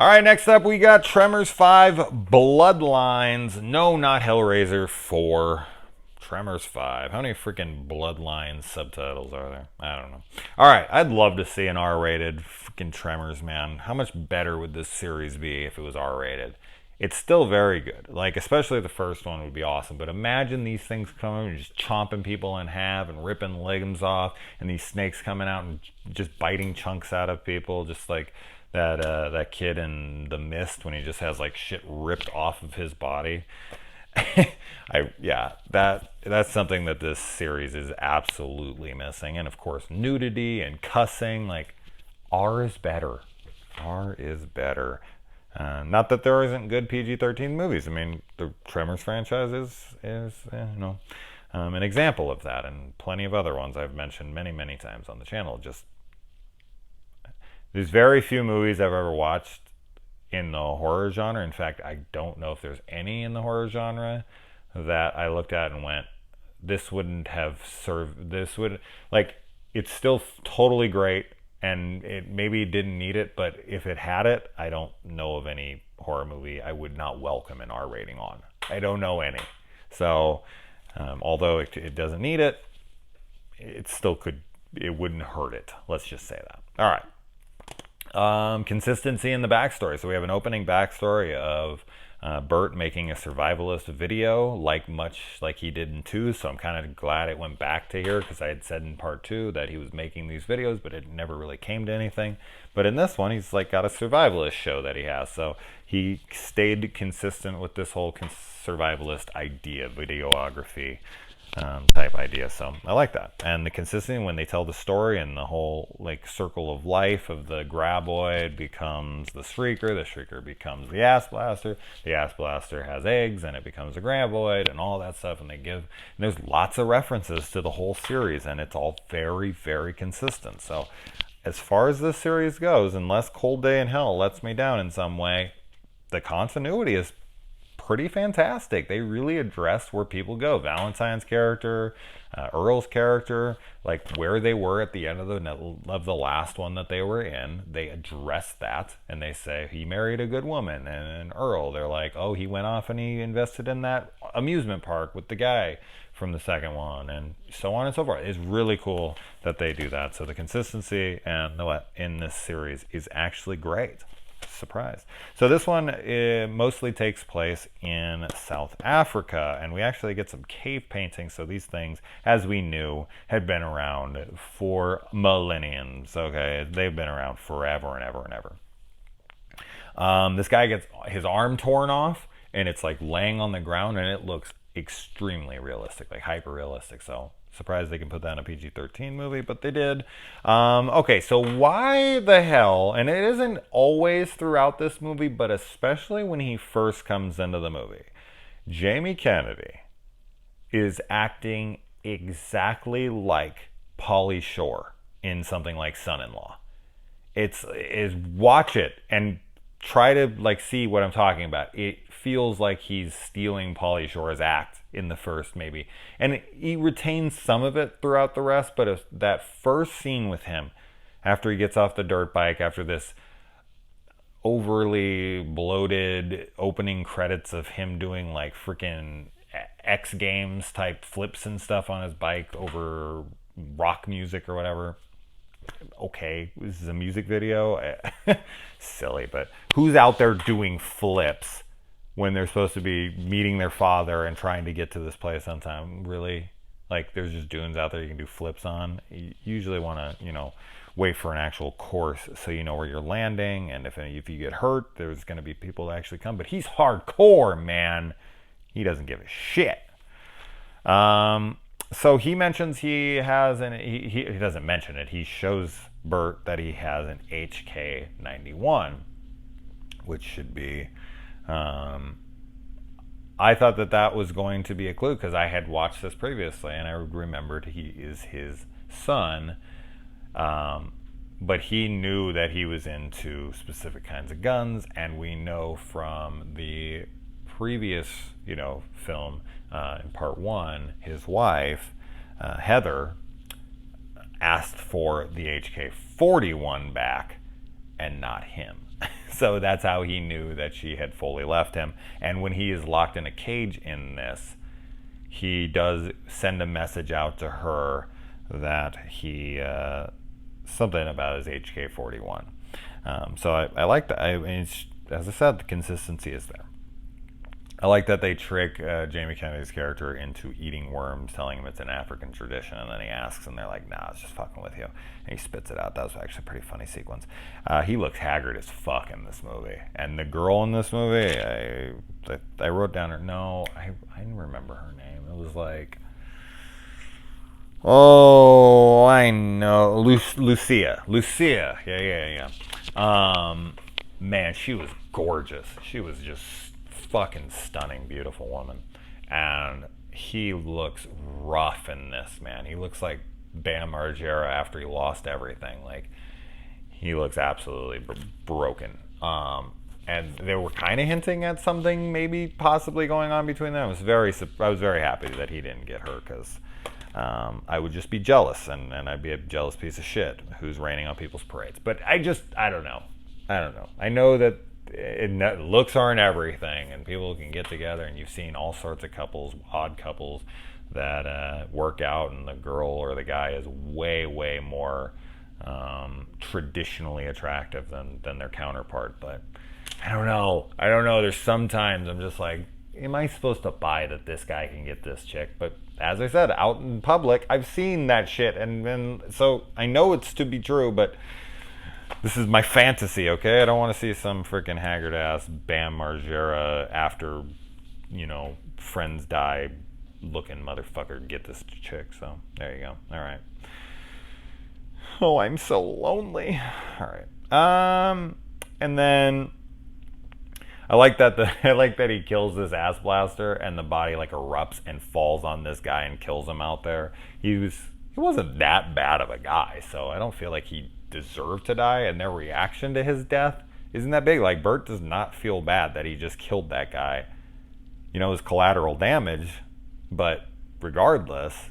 All right, next up we got Tremors 5 Bloodlines. No, not Hellraiser 4. Tremors 5. How many freaking Bloodlines subtitles are there? I don't know. All right, I'd love to see an R-rated freaking Tremors, man. How much better would this series be if it was R-rated? It's still very good. Like, especially the first one would be awesome. But imagine these things coming and just chomping people in half and ripping limbs off, and these snakes coming out and just biting chunks out of people, just like that kid in The Mist when he just has like shit ripped off of his body. That's something that this series is absolutely missing. And of course, nudity and cussing. Like, R is better. R is better. Not that there isn't good PG-13 movies. I mean, the Tremors franchise is an example of that, and plenty of other ones I've mentioned many times on the channel. Just there's very few movies I've ever watched in the horror genre. In fact, I don't know if there's any in the horror genre that I looked at and went, this wouldn't have served. This would, like, it's still totally great. And it maybe didn't need it, but if it had it, I don't know of any horror movie I would not welcome an R rating on. I don't know any. So, although it doesn't need it, it still could. It wouldn't hurt it. Let's just say that. All right. Consistency in the backstory. So we have an opening backstory of Bert making a survivalist video, much like he did in 2, so I'm kind of glad it went back to here, because I had said in part 2 that he was making these videos, but it never really came to anything. But in this one, he's like got a survivalist show that he has, so he stayed consistent with this whole survivalist idea, videography type idea. So I like that. And the consistency when they tell the story and the whole like circle of life of the graboid becomes the shrieker becomes the ass blaster has eggs and it becomes a graboid and all that stuff, and there's lots of references to the whole series, and it's all very consistent. So as far as this series goes, unless Cold Day in Hell lets me down in some way, the continuity is pretty fantastic. They really address where people go. Valentine's character, Earl's character, like where they were at the end of the last one that they were in. They address that, and they say he married a good woman. And Earl, they're like, oh, he went off and he invested in that amusement park with the guy from the second one, and so on and so forth. It's really cool that they do that. So the consistency and in this series is actually great. Surprise. So this one mostly takes place in South Africa, and we actually get some cave paintings. So these things, as we knew, had been around for millenniums. Okay, they've been around forever and ever and ever. This guy gets his arm torn off, and it's like laying on the ground, and it looks extremely realistic, like hyper realistic. So surprised they can put that in a PG-13 movie, but they did. Okay, so why the hell, and it isn't always throughout this movie, but especially when he first comes into the movie, Jamie Kennedy is acting exactly like Pauly Shore in something like Son-in-Law. It's watch it and try to like see what I'm talking about. It feels like he's stealing Pauly Shore's act in the first, maybe, and he retains some of it throughout the rest. But that first scene with him after he gets off the dirt bike, after this overly bloated opening credits of him doing like freaking X Games type flips and stuff on his bike over rock music or whatever. Okay, this is a music video. Silly, but who's out there doing flips when they're supposed to be meeting their father and trying to get to this place on time? Really? Like, there's just dunes out there you can do flips on. You usually want to, wait for an actual course so you know where you're landing, and if you get hurt, there's going to be people that actually come. But he's hardcore, man. He doesn't give a shit. So he mentions he has he doesn't mention it. He shows Bert that he has an HK91, which should be, I thought that was going to be a clue because I had watched this previously and I remembered he is his son. But he knew that he was into specific kinds of guns, and we know from the previous, film in part 1, his wife, Heather, asked for the HK41 back and not him. So that's how he knew that she had fully left him. And when he is locked in a cage in this, he does send a message out to her that he something about his HK-41. So I like that. I mean, as I said, the consistency is there. I like that they trick Jamie Kennedy's character into eating worms, telling him it's an African tradition, and then he asks, and they're like, "Nah, it's just fucking with you," and he spits it out. That was actually a pretty funny sequence. He looks haggard as fuck in this movie, and the girl in this movie, I wrote down her. No, I didn't remember her name. It was like, oh, I know, Lucia. Yeah. Man, she was gorgeous. She was just fucking stunning, beautiful woman. And he looks rough in this, man. He looks like Bam Margera after he lost everything. Like, he looks absolutely broken. And they were kind of hinting at something maybe possibly going on between them. I was very happy that he didn't get hurt, because I would just be jealous, and I'd be a jealous piece of shit who's raining on people's parades. But I don't know. I know that looks aren't everything, and people can get together, and you've seen all sorts of couples, odd couples, that work out, and the girl or the guy is way more traditionally attractive than their counterpart. But I don't know. There's sometimes I'm just like, am I supposed to buy that this guy can get this chick? But as I said, out in public, I've seen that shit, and so I know it's to be true, but this is my fantasy, okay? I don't want to see some freaking haggard ass Bam Margera after, friends die looking motherfucker get this chick. So there you go. All right. Oh, I'm so lonely. All right. And then I like that he kills this ass blaster, and the body like erupts and falls on this guy and kills him out there. He wasn't that bad of a guy, so I don't feel like he deserved to die, and their reaction to his death isn't that big. Like, Bert does not feel bad that he just killed that guy. It was collateral damage, but regardless,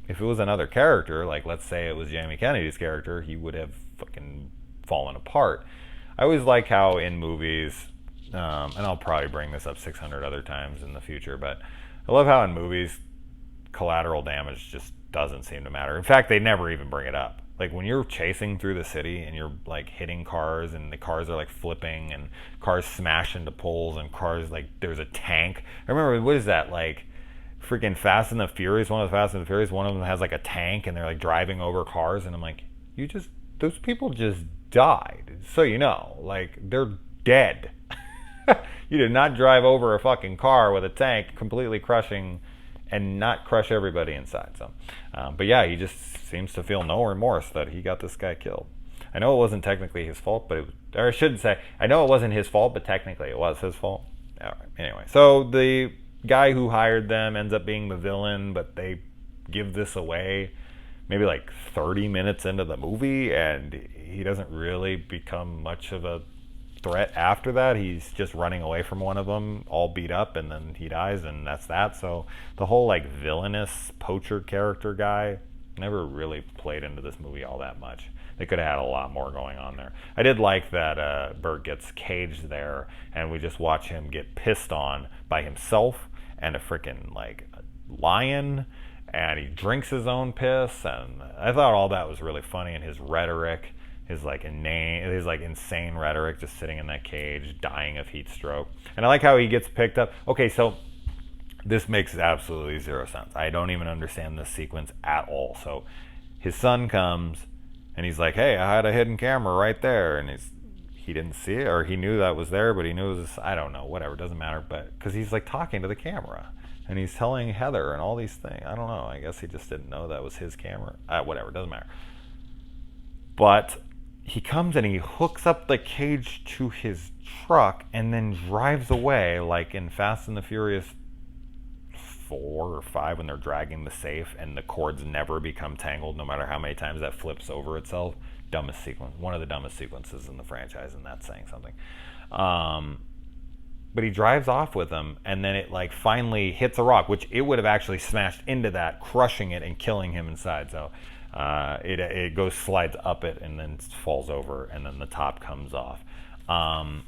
if it was another character, like let's say it was Jamie Kennedy's character, he would have fucking fallen apart. I always like how in movies, and I'll probably bring this up 600 other times in the future, but I love how in movies collateral damage just doesn't seem to matter. In fact, they never even bring it up. Like, when you're chasing through the city and you're like hitting cars, and the cars are like flipping, and cars smash into poles, and cars, like, there's a tank. I remember, what is that, like freaking Fast and the Furious, one of the Fast and the Furious, one of them has like a tank, and they're like driving over cars, and I'm like, those people just died. So like, they're dead. You did not drive over a fucking car with a tank, completely crushing and not crush everybody inside. So, but yeah, he just seems to feel no remorse that he got this guy killed. I know it wasn't technically his fault, but or I shouldn't say, I know it wasn't his fault, but technically it was his fault. All right. Anyway, so the guy who hired them ends up being the villain, but they give this away maybe like 30 minutes into the movie, and he doesn't really become much of a threat after that. He's just running away from one of them, all beat up, and then he dies, and that's that. So the whole like villainous poacher character guy never really played into this movie all that much. They could have had a lot more going on there. I did like that Bert gets caged there, and we just watch him get pissed on by himself and a freaking like lion, and he drinks his own piss, and I thought all that was really funny, and his rhetoric, his insane rhetoric, just sitting in that cage, dying of heat stroke. And I like how he gets picked up. Okay, so this makes absolutely zero sense. I don't even understand this sequence at all. So his son comes, and he's like, "Hey, I had a hidden camera right there," and he didn't see it, or he knew that was there, but he knew it was, I don't know, whatever, doesn't matter. But because he's like talking to the camera, and he's telling Heather and all these things. I don't know. I guess he just didn't know that was his camera. Whatever, doesn't matter. But he comes and he hooks up the cage to his truck and then drives away, like in Fast and the Furious 4 or 5 when they're dragging the safe and the cords never become tangled no matter how many times that flips over itself. Dumbest sequence. One of the dumbest sequences in the franchise, and that's saying something. But he drives off with them, and then it like finally hits a rock, which it would have actually smashed into that, crushing it and killing him inside. So it slides up it and then falls over, and then the top comes off. Um,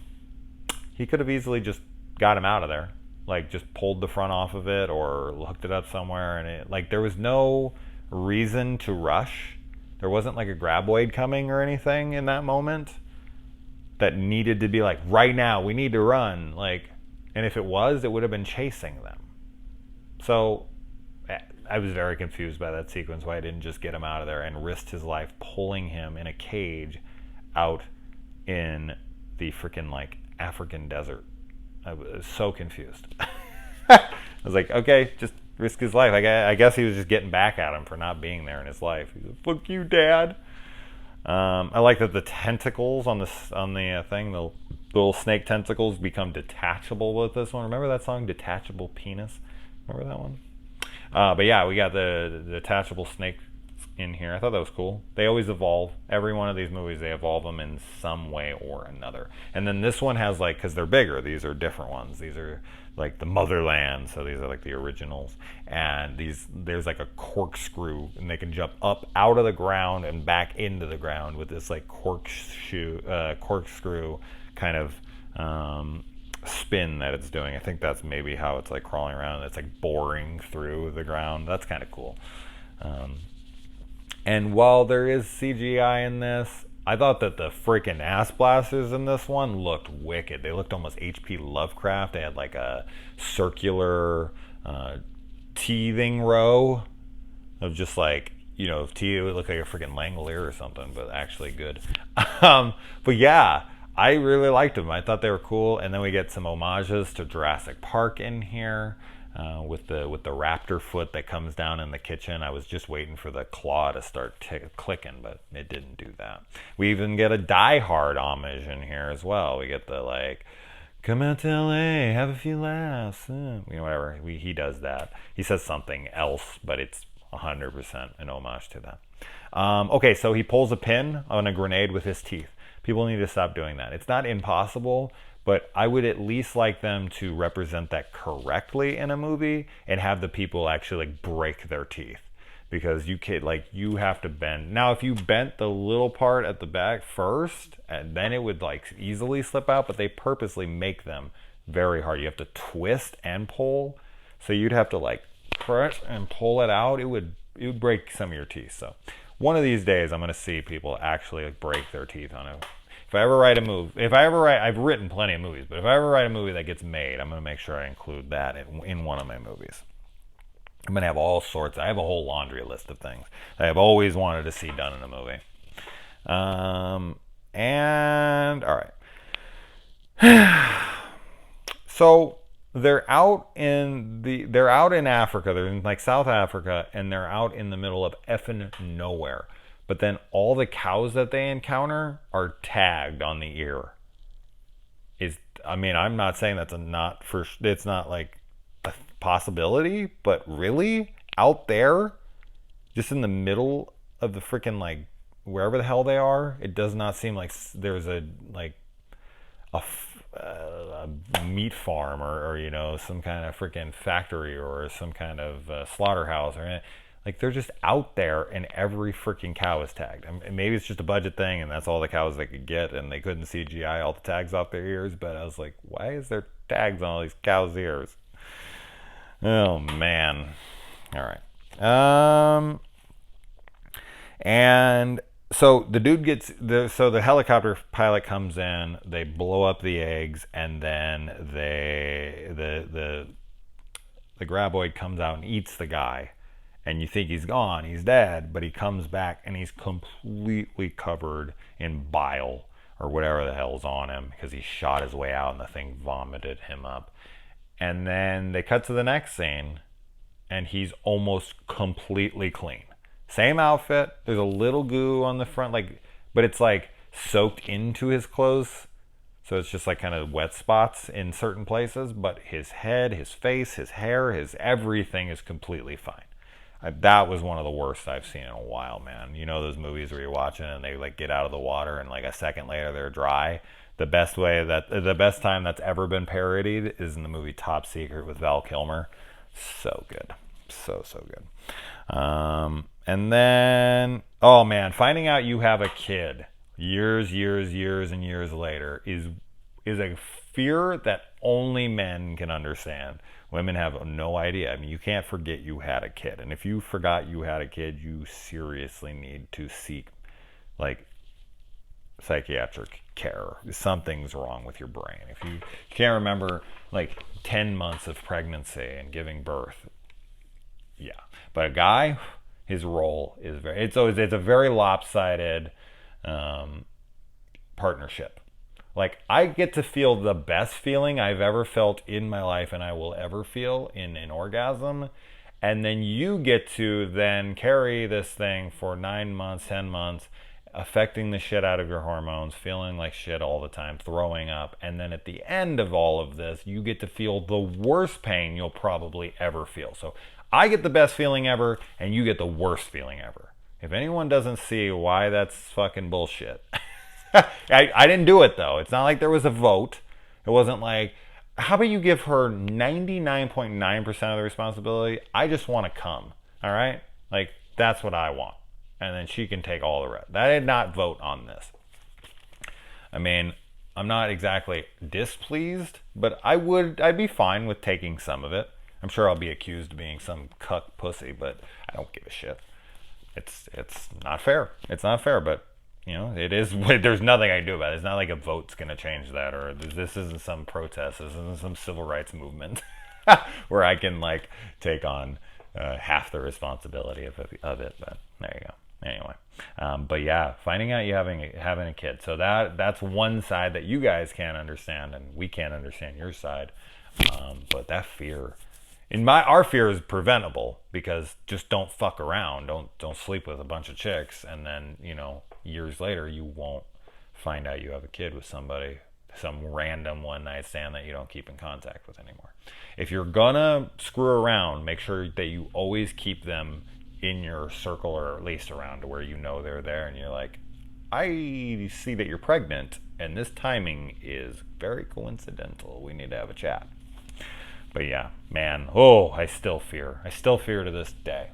he could have easily just got him out of there, like just pulled the front off of it or hooked it up somewhere, and it like there was no reason to rush. There wasn't like a graboid coming or anything in that moment that needed to be like, right now we need to run, like, and if it was, it would have been chasing them. So I was very confused by that sequence, why I didn't just get him out of there and risked his life pulling him in a cage out in the freaking like African desert. I was so confused. I was like, okay, just risk his life. I guess he was just getting back at him for not being there in his life. He's like, fuck you, Dad. I like that the tentacles on the thing, the little snake tentacles become detachable with this one. Remember that song, Detachable Penis? Remember that one? But yeah, we got the detachable snake in here. I thought that was cool. They always evolve. Every one of these movies, they evolve them in some way or another. And then this one has like, because they're bigger, these are different ones. These are like the motherland, so these are like the originals. And there's like a corkscrew, and they can jump up out of the ground and back into the ground with this like corkscrew kind of spin that it's doing. I think that's maybe how it's like crawling around. It's like boring through the ground. That's kind of cool. And while there is CGI in this, I thought that the freaking ass blasters in this one looked wicked. They looked almost H.P. Lovecraft. They had like a circular teething row of just like, you know, it would look like a freaking Langolier or something, but actually good. But yeah, I really liked them. I thought they were cool. And then we get some homages to Jurassic Park in here. With the raptor foot that comes down in the kitchen. I was just waiting for the claw to start clicking, but it didn't do that. We even get a Die Hard homage in here as well. We get the like, come out to LA, have a few laughs, you know, whatever. He does that. He says something else, but it's 100% an homage to that. Okay, so he pulls a pin on a grenade with his teeth. People need to stop doing that. It's not impossible, but I would at least like them to represent that correctly in a movie and have the people actually like break their teeth, because you have to bend. Now, if you bent the little part at the back first, and then it would like easily slip out, but they purposely make them very hard. You have to twist and pull, so you'd have to like press and pull it out. It would break some of your teeth. So one of these days, I'm gonna see people actually like break their teeth on it. If I ever write a movie, I've written plenty of movies, but if I ever write a movie that gets made, I'm going to make sure I include that in one of my movies. I'm going to have all sorts. I have a whole laundry list of things that I've always wanted to see done in a movie. And all right. So they're out in Africa. They're in like South Africa, and they're out in the middle of effing nowhere. But then all the cows that they encounter are tagged on the ear. I'm not saying it's not like a possibility, but really out there, just in the middle of the freaking like wherever the hell they are, it does not seem like there's a meat farm or you know, some kind of freaking factory or some kind of slaughterhouse or anything. Like, they're just out there, and every freaking cow is tagged. I mean, maybe it's just a budget thing, and that's all the cows they could get, and they couldn't CGI all the tags off their ears. But I was like, why is there tags on all these cows' ears? Oh man! All right. And so the dude the helicopter pilot comes in. They blow up the eggs, and then the graboid comes out and eats the guy. And you think he's gone, he's dead, but he comes back and he's completely covered in bile or whatever the hell's on him, because he shot his way out and the thing vomited him up. And then they cut to the next scene, and he's almost completely clean. Same outfit, there's a little goo on the front, but it's like soaked into his clothes. So it's just like kind of wet spots in certain places, but his head, his face, his hair, his everything is completely fine. That was one of the worst I've seen in a while, man. You know those movies where you're watching and they like get out of the water and like a second later they're dry? The best time that's ever been parodied is in the movie Top Secret with Val Kilmer. So good. So good. And then, oh man, finding out you have a kid years and years later is a fear that only men can understand. Women have no idea. I mean, you can't forget you had a kid. And if you forgot you had a kid, you seriously need to seek like psychiatric care. Something's wrong with your brain. If you can't remember like 10 months of pregnancy and giving birth, yeah. But a guy, his role is it's a very lopsided partnership. Like, I get to feel the best feeling I've ever felt in my life and I will ever feel in an orgasm. And then you get to then carry this thing for 9 months, 10 months, affecting the shit out of your hormones, feeling like shit all the time, throwing up. And then at the end of all of this, you get to feel the worst pain you'll probably ever feel. So I get the best feeling ever and you get the worst feeling ever. If anyone doesn't see why that's fucking bullshit. I didn't do it though. It's not like there was a vote. It wasn't like, how about you give her 99.9% of the responsibility? I just want to come. All right? Like, that's what I want. And then she can take all the rest. I did not vote on this. I mean, I'm not exactly displeased, but I'd be fine with taking some of it. I'm sure I'll be accused of being some cuck pussy, but I don't give a shit. It's not fair. It's not fair, but you know, it is. There's nothing I can do about it. It's not like a vote's going to change that, or this isn't some protest. This isn't some civil rights movement where I can like take on half the responsibility of it. But there you go. Anyway, but yeah, finding out you having a kid. So that's one side that you guys can't understand, and we can't understand your side. But that fear, our fear is preventable because just don't fuck around. Don't sleep with a bunch of chicks, and then years later you won't find out you have a kid with somebody, some random one night stand that you don't keep in contact with anymore. If you're gonna screw around, make sure that you always keep them in your circle, or at least around to where you know they're there, and you're like, I see that you're pregnant and this timing is very coincidental. We need to have a chat. But yeah, man, I still fear to this day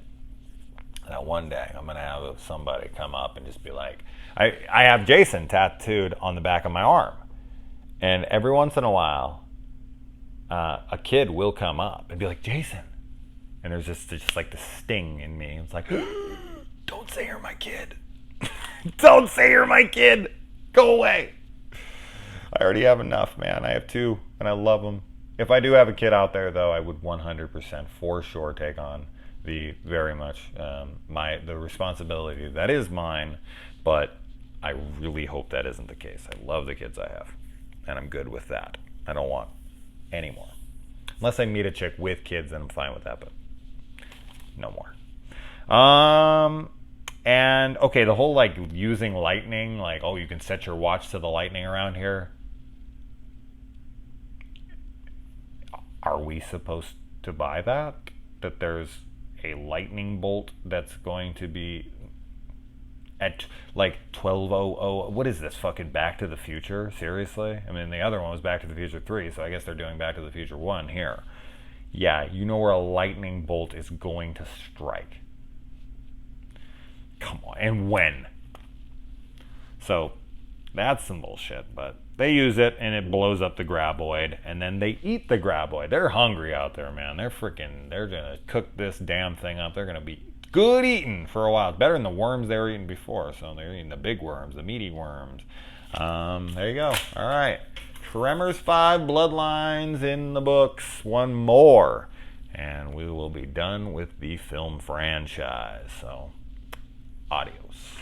that one day I'm going to have somebody come up and just be like, I have Jason tattooed on the back of my arm. And every once in a while, a kid will come up and be like, Jason. And there's just like the sting in me. It's like, don't say you're my kid. Don't say you're my kid. Go away. I already have enough, man. I have 2 and I love them. If I do have a kid out there, though, I would 100% for sure take on the responsibility that is mine, but I really hope that isn't the case. I love the kids I have, and I'm good with that. I don't want any more. Unless I meet a chick with kids, then I'm fine with that, but no more. And okay, the whole like using lightning, like, oh, you can set your watch to the lightning around here. Are we supposed to buy that? That there's a lightning bolt that's going to be at like 12:00. What is this, fucking Back to the Future? Seriously? I mean, the other one was Back to the Future 3, so I guess they're doing Back to the Future 1 here. Yeah, you know where a lightning bolt is going to strike. Come on, and when? So, that's some bullshit, but they use it and it blows up the graboid, and then they eat the graboid. They're hungry out there, man. They're gonna cook this damn thing up. They're gonna be good eating for a while. It's better than the worms they were eating before, so they're eating the big worms, the meaty worms. There you go. All right. Tremors 5, Bloodlines in the books. One more, and we will be done with the film franchise. So, adios.